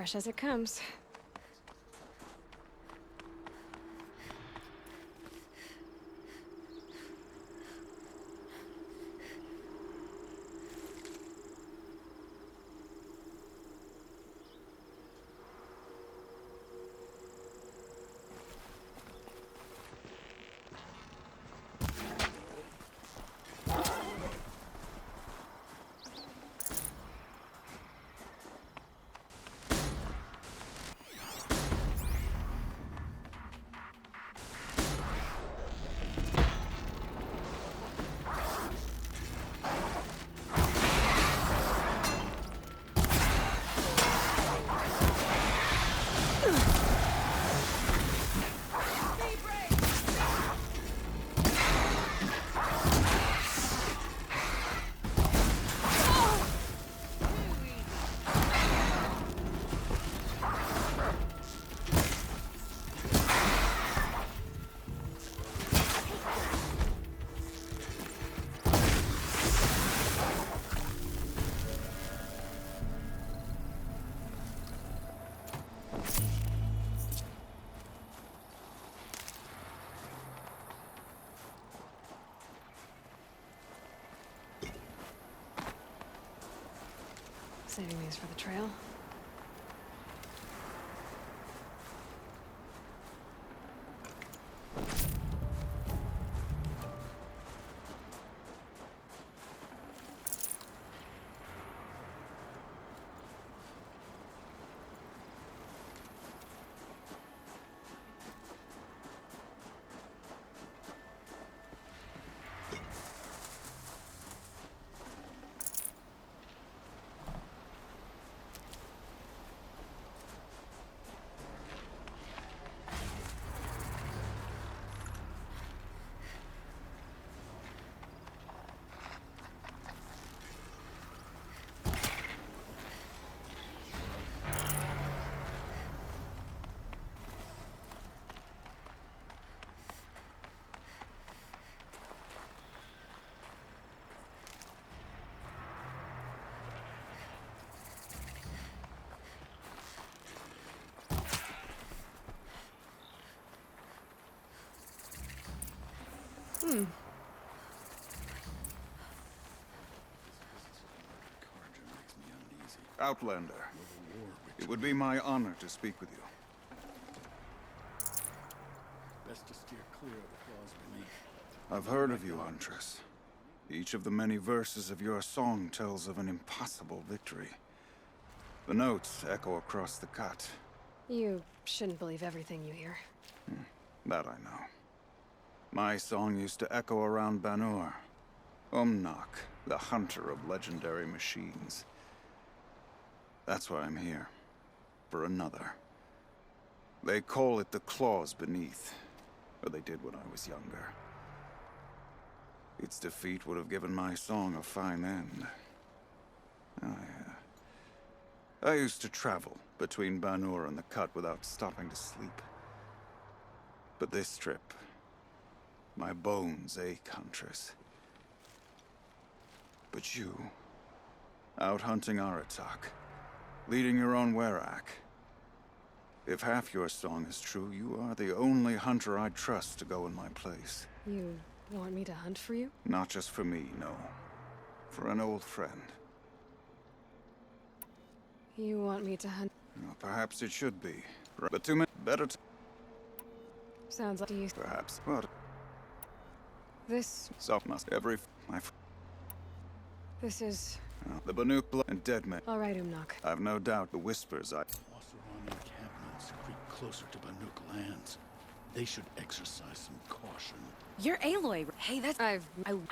Fresh as it comes. Saving these for the trail. Outlander, it would be my honor to speak with you. Best to steer clear of the claws beneath. I've heard of you, Huntress. Each of the many verses of your song tells of an impossible victory. The notes echo across the cut. You shouldn't believe everything you hear. That I know. My song used to echo around Banur. Umnak, the hunter of legendary machines. That's why I'm here. For another. They call it the claws beneath. Or they did when I was younger. Its defeat would have given my song a fine end. I used to travel between Banur and the Cut without stopping to sleep. But this trip, my bones ache, Huntress. But you, out hunting Aratak, leading your own Werak. If half your song is true, you are the only hunter I'd trust to go in my place. You want me to hunt for you? Not just for me, no. For an old friend. You want me to hunt? Well, perhaps it should be. But too many better to... Sounds like you... Perhaps. But... This... Self must every... This is... the Banuk blood and dead men. All right, Umnak. I've no doubt the whispers I... Oseran encampments creep closer to Banuk lands. They should exercise some caution. You're Aloy. Hey, that's... I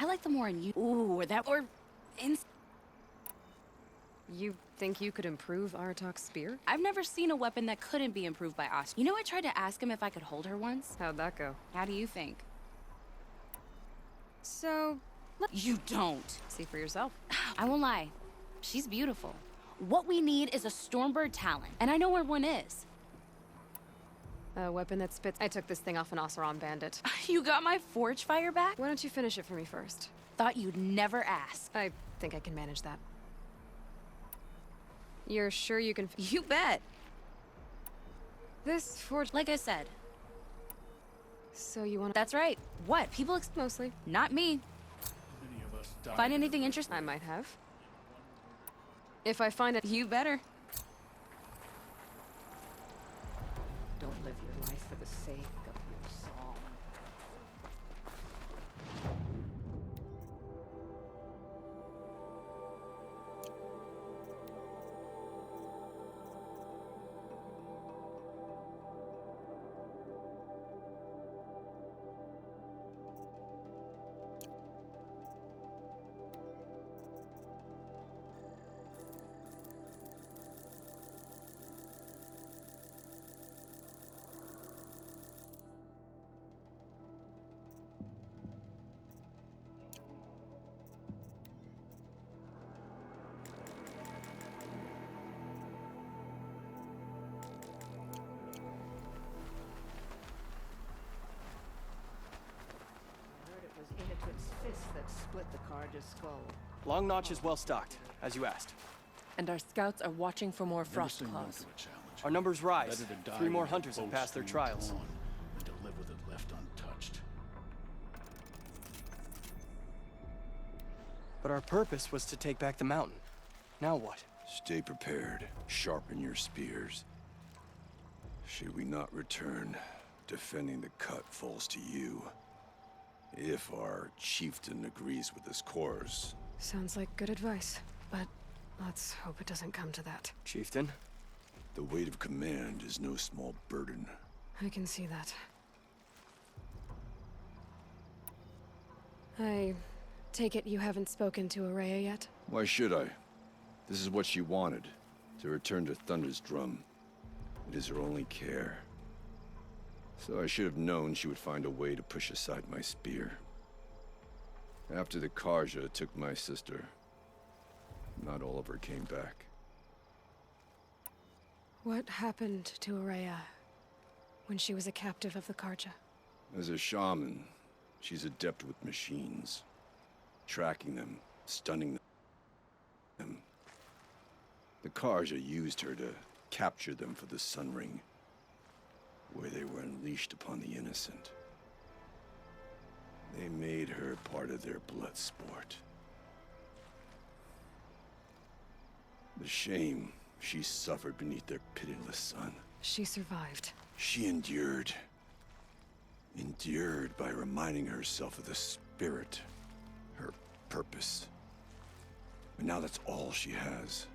like the more in you. Ooh, or that... Or... In... You think you could improve Aratak's spear? I've never seen a weapon that couldn't be improved by Os. You know, I tried to ask him if I could hold her once. How'd that go? How do you think? So... You don't. See for yourself. I won't lie. She's beautiful. What we need is a Stormbird Talon, and I know where one is. A weapon that spits... I took this thing off an Oseram bandit. You got my forge fire back? Why don't you finish it for me first? Thought you'd never ask. I think I can manage that. You're sure you can... You bet. This forge. Like I said, So you want? that's right. What? People Mostly. not me. Many of us died Find in the anything river. interesting? I might have. If I find it. You better. Don't live your life for the sake of your song. I heard it was Inatuit's fist that split the Carja's skull. Long Notch is well stocked, as you asked. And our scouts are watching for more Never frost say no claws. to a challenge. Our numbers rise. Better to die 3 more when your hunters have boat's passed their being trials. torn than to live with it left untouched. But our purpose was to take back the mountain. Now what? Stay prepared. Sharpen your spears. Should we not return, defending the cut falls to you. If our chieftain agrees with this course. Sounds like good advice, but let's hope it doesn't come to that. Chieftain? The weight of command is no small burden. I can see that. I take it you haven't spoken to Araya yet? Why should I? This is what she wanted, to return to Thunder's drum. It is her only care. So I should have known she would find a way to push aside my spear. After the Karja took my sister, not all of her came back. What happened to Araya when she was a captive of the Karja? As a shaman, she's adept with machines. Tracking them, stunning them. The Karja used her to capture them for the Sun Ring, where they were unleashed upon the innocent. They made her part of their blood sport. The shame she suffered beneath their pitiless sun. She survived. She endured. Endured by reminding herself of the spirit, her purpose. And now that's all she has.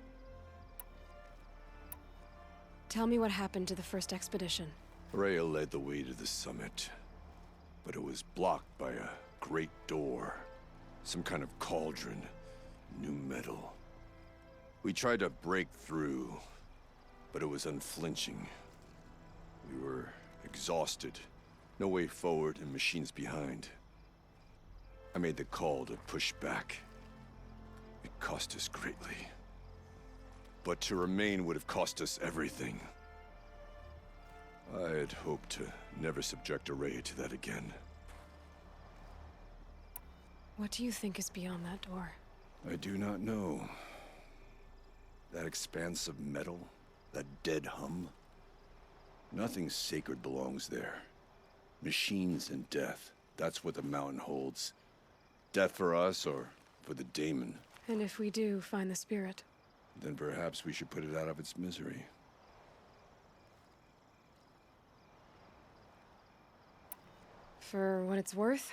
Tell me what happened to the first expedition. Rhea led the way to the summit, but it was blocked by a great door. Some kind of cauldron, new metal. We tried to break through, but it was unflinching. We were exhausted, no way forward and machines behind. I made the call to push back. It cost us greatly. But to remain would have cost us everything. I had hoped to never subject Araya to that again. What do you think is beyond that door? I do not know. That expanse of metal, that dead hum. Nothing sacred belongs there. Machines and death, that's what the mountain holds. Death for us or for the daemon. And if we do find the spirit? Then perhaps we should put it out of its misery. For what it's worth,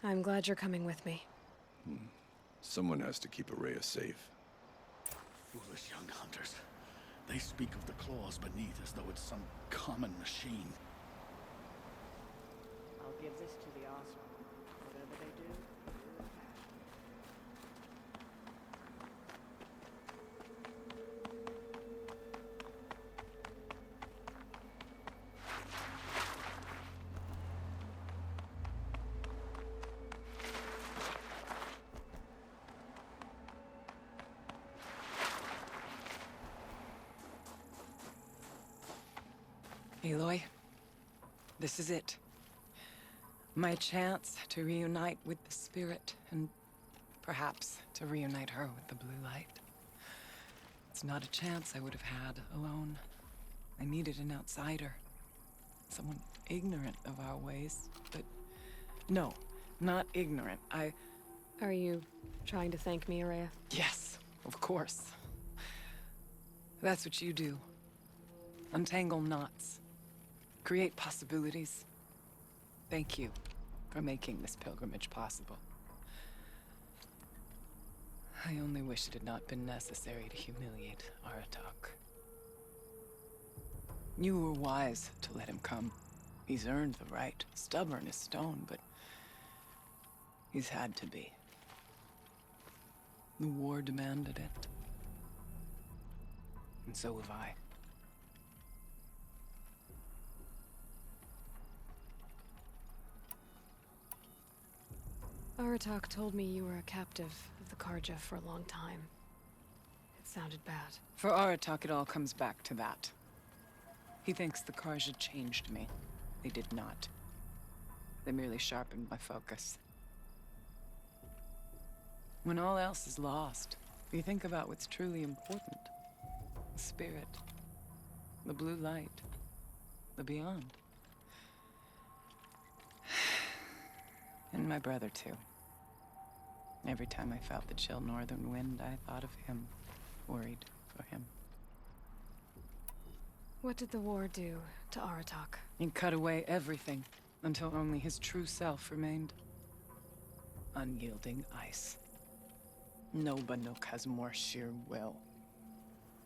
I'm glad you're coming with me. Someone has to keep Araya safe. Foolish young hunters. They speak of the claws beneath as though it's some common machine. I'll give this to the Osram. Whatever they do with passion. Aloy, this is it. My chance to reunite with the spirit, and perhaps to reunite her with the blue light. It's not a chance I would have had alone. I needed an outsider. Someone ignorant of our ways, but... No, not ignorant. Are you trying to thank me, Araya? Yes, of course. That's what you do. Untangle knots. Create possibilities. Thank you for making this pilgrimage possible. I only wish it had not been necessary to humiliate Aratak. You were wise to let him come. He's earned the right. Stubborn as stone, but he's had to be. The war demanded it. And so have I. Aratak told me you were a captive of the Karja for a long time. It sounded bad. For Aratak, it all comes back to that. He thinks the Karja changed me. They did not. They merely sharpened my focus. When all else is lost, you think about what's truly important. The spirit. The blue light. The beyond. And my brother, too. Every time I felt the chill northern wind, I thought of him. Worried for him. What did the war do to Aratak? He cut away everything, until only his true self remained. Unyielding ice. No Banuk has more sheer will.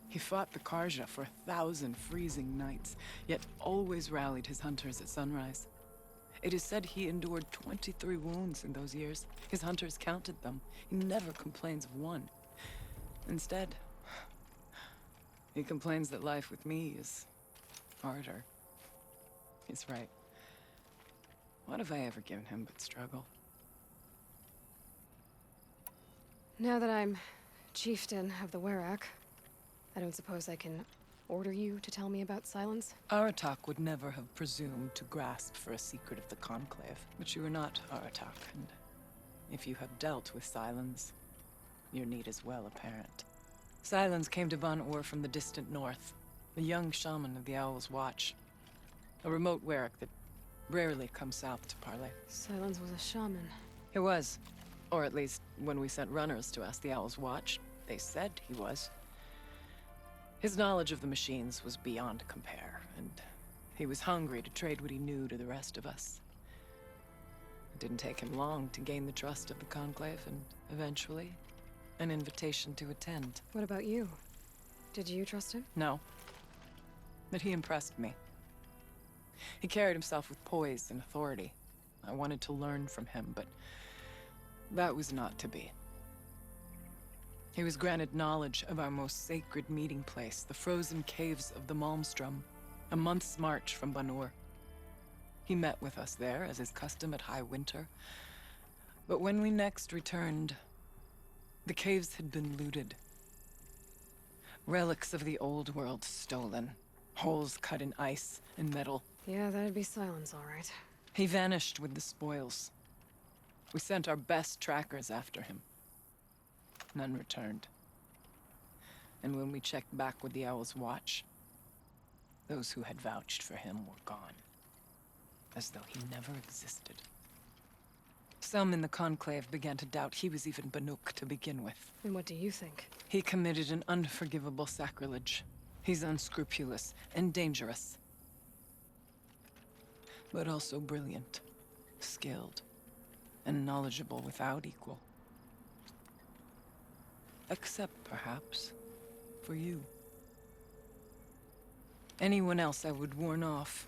He fought the Karja for 1,000 freezing nights, yet always rallied his hunters at sunrise. It is said he endured 23 wounds in those years. His hunters counted them. He never complains of one. Instead, he complains that life with me is harder. He's right. What have I ever given him but struggle? Now that I'm chieftain of the Werak, I don't suppose I can order you to tell me about Silence? Aratak would never have presumed to grasp for a secret of the Conclave. But you are not Aratak, and if you have dealt with Silence, your need is well apparent. Silence came to Ban-Ur from the distant north, a young shaman of the Owl's Watch. A remote Werak that rarely comes south to parley. Silence was a shaman. He was. Or at least, when we sent runners to ask the Owl's Watch, they said he was. His knowledge of the machines was beyond compare, and he was hungry to trade what he knew to the rest of us. It didn't take him long to gain the trust of the Conclave, and eventually, an invitation to attend. What about you? Did you trust him? No. But he impressed me. He carried himself with poise and authority. I wanted to learn from him, but that was not to be. He was granted knowledge of our most sacred meeting place, the frozen caves of the Malmstrom, a month's march from Ban-Ur. He met with us there, as is custom at high winter. But when we next returned, the caves had been looted. Relics of the old world stolen. Holes cut in ice and metal. Yeah, that'd be Silence, all right. He vanished with the spoils. We sent our best trackers after him. None returned. And when we checked back with the Owl's Watch, those who had vouched for him were gone. As though he never existed. Some in the Conclave began to doubt he was even Banuk to begin with. And what do you think? He committed an unforgivable sacrilege. He's unscrupulous and dangerous. But also brilliant, skilled, and knowledgeable without equal. Except, perhaps, for you. Anyone else I would warn off.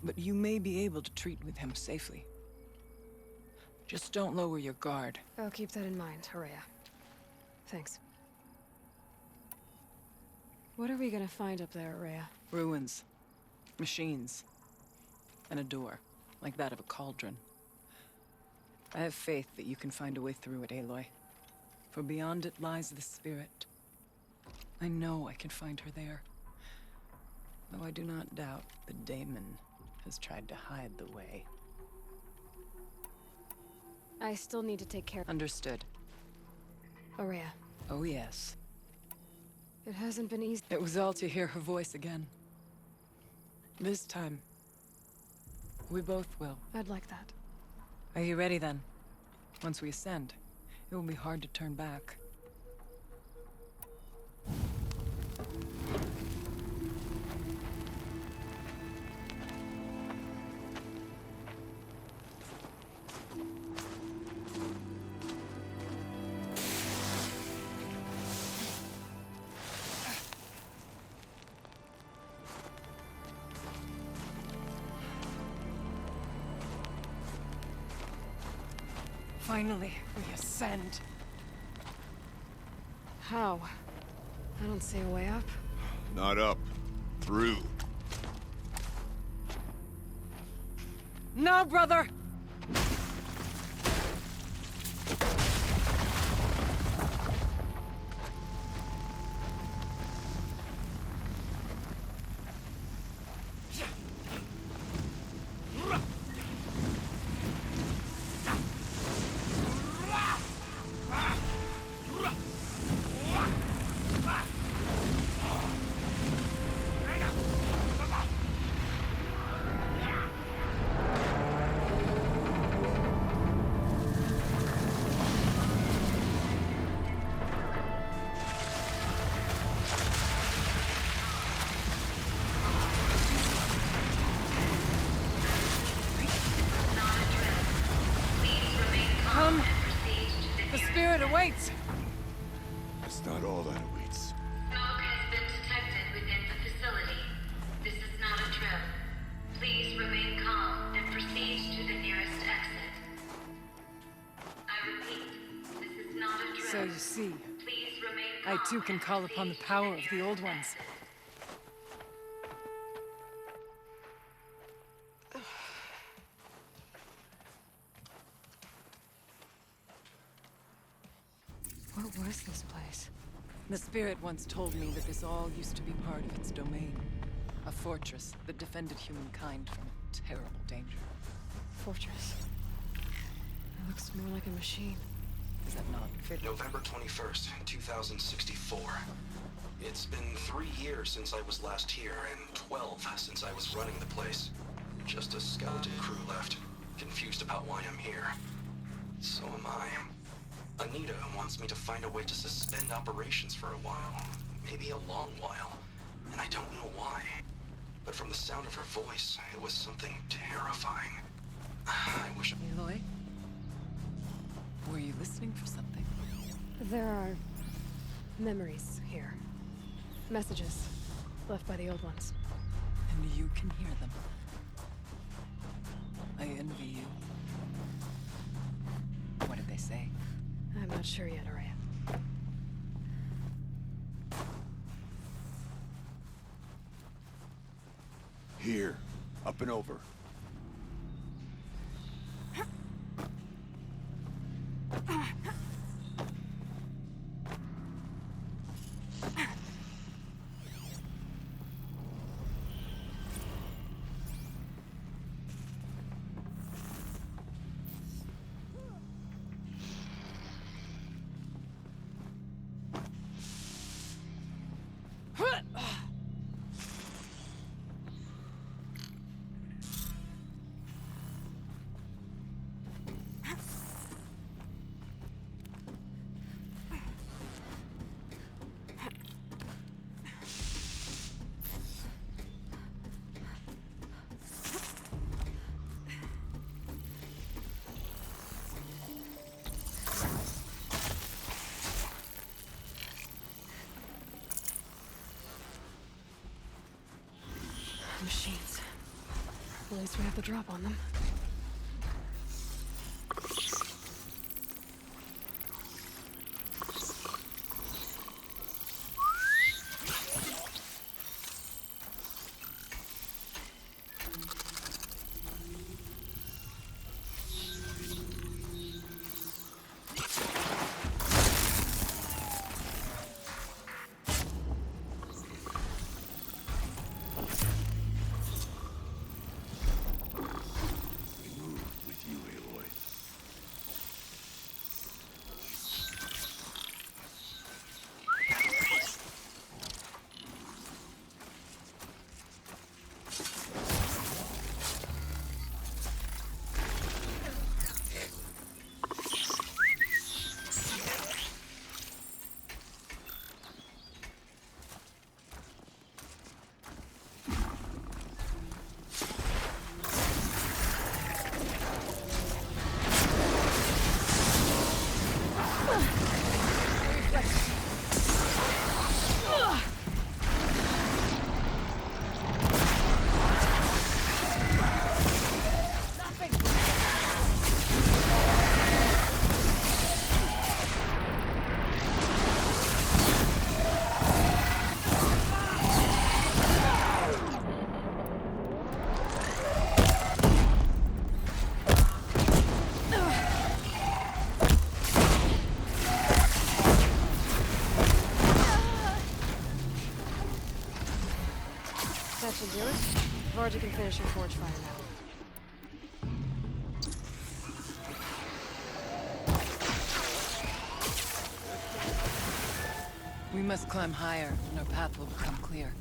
But you may be able to treat with him safely. Just don't lower your guard. I'll keep that in mind, Araya. Thanks. What are we gonna find up there, Araya? Ruins. Machines. And a door, like that of a cauldron. I have faith that you can find a way through it, Aloy. For beyond it lies the spirit. I know I can find her there. Though I do not doubt that Daemon has tried to hide the way. I still need to take care. Understood. Araya, Oh yes. it hasn't been easy. It was all to hear her voice again. This time, we both will. I'd like that. Are you ready then? Once we ascend, it will be hard to turn back. Finally, we ascend. How? I don't see a way up. Not up. Through. No, brother! Come! The spirit awaits! It's not all that awaits. Smoke has been detected within the facility. This is not a drill. Please remain calm and proceed to the nearest exit. I repeat, this is not a drill. So you see, Please remain I calm too can and call upon the proceed to power of the nearest old ones. exit. What was this place? The spirit once told me that this all used to be part of its domain. A fortress that defended humankind from a terrible danger. Fortress. It looks more like a machine. Is that not fit? November 21st, 2064. It's been 3 years since I was last here, and 12 since I was running the place. Just a skeleton crew left, confused about why I'm here. So am I. Anita wants me to find a way to suspend operations for a while. Maybe a long while. And I don't know why. But from the sound of her voice, it was something terrifying. I wish... Aloy? Were you listening for something? There are memories here. Messages left by the old ones. And you can hear them. I envy you. What did they say? I'm not sure yet, Araya. Here. Up and over. Machines. At least we have the drop on them. Varga can finish her forge fire now. We must climb higher, and our path will become clear.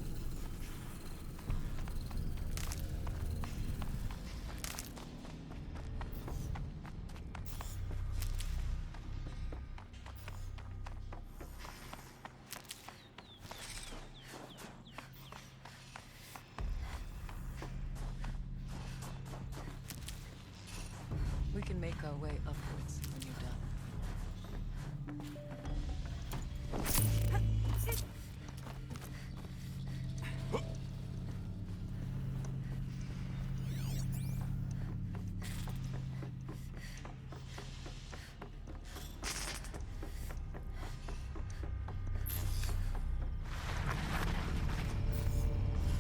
We can make our way upwards when you're done.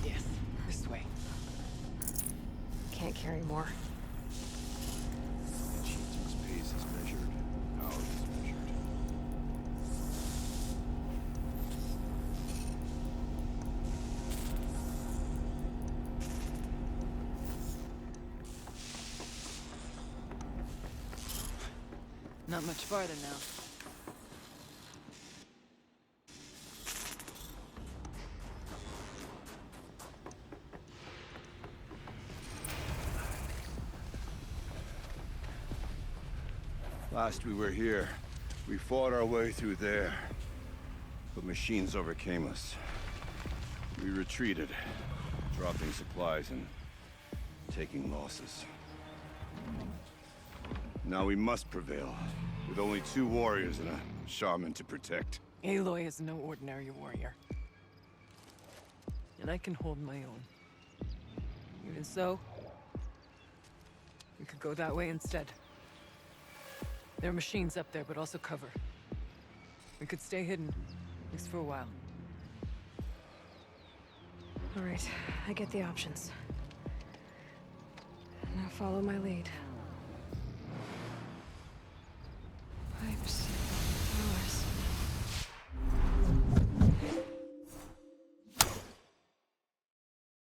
Yes, this way. Can't carry more. Chieftain's pace is measured. Ours is measured. Not much farther now. Last we were here, we fought our way through there. But machines overcame us. We retreated, dropping supplies and taking losses. Now we must prevail, with only 2 warriors and a shaman to protect. Aloy is no ordinary warrior. And I can hold my own. Even so, we could go that way instead. There are machines up there, but also cover. We could stay hidden, at least for a while. All right, I get the options. Now follow my lead. Pipes.